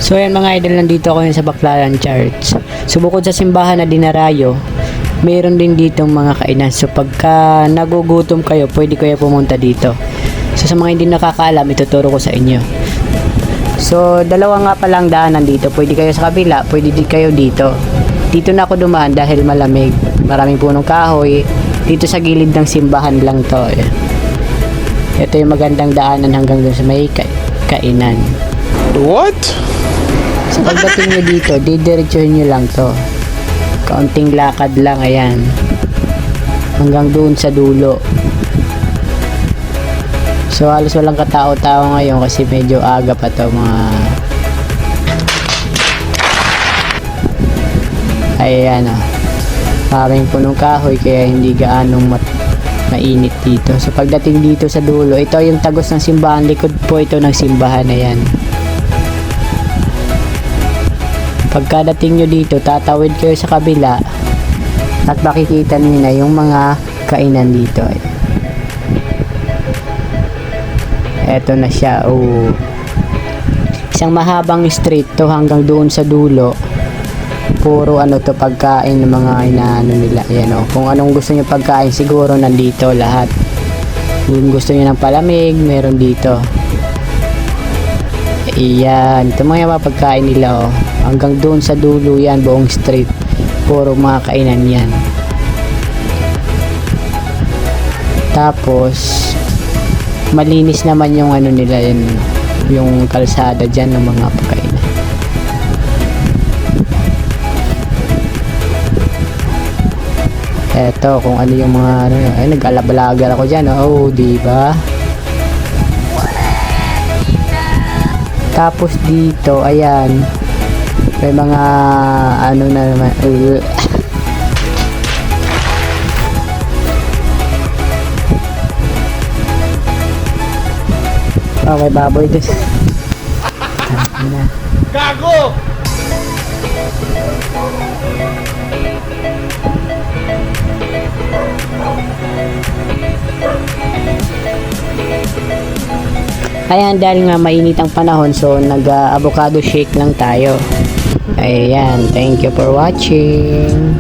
So ayan mga idol, nandito ako sa Baclaran Church. So bukod sa simbahan na dinarayo, mayroon din ditong mga kainan. So pagka nagugutom kayo, pwede kayo pumunta dito. So sa mga hindi nakakaalam, ituturo ko sa inyo. So dalawa nga palang daanan dito. Pwede kayo sa kabila, pwede din kayo dito. Dito na ako dumaan dahil malamig. Maraming punong kahoy. Dito sa gilid ng simbahan lang to. Ito yung magandang daanan hanggang dun sa may kainan. What? So pagdating nyo dito, didiretsuhin nyo lang to. Kaunting lakad lang, ayan. Hanggang doon sa dulo. So halos walang katao-tao ngayon kasi medyo aga pa to mga... Ayan o. Maraming punong kahoy kaya hindi gaanong mainit dito. So pagdating dito sa dulo, ito yung tagos ng simbahan. Likod po ito ng simbahan, ayan. Pagkadating nyo dito, tatawid kayo sa kabila at makikita nyo na yung mga kainan dito. Eto na siya. Oh. Isang mahabang street to hanggang doon sa dulo. Puro ano to, pagkain ng mga inaano nila. Ayan, oh. Kung anong gusto nyo pagkain, siguro nandito lahat. Kung gusto nyo ng palamig, meron dito. Iyan, ito mga pagkain nila, oh. Hanggang doon sa dulo yan, buong street. Puro mga kainan yan. Tapos, malinis naman yung ano nila yan, yung kalsada dyan ng mga pagkainan. Eto, kung ano yung mga ano, ay nag-alabalagal ako dyan, oh, diba? Tapos dito, ayan, may mga ano na naman. Okay, baboy din. Gago! Ayan, dahil nga mainit ang panahon, so nag-avocado shake lang tayo. Ayan, thank you for watching.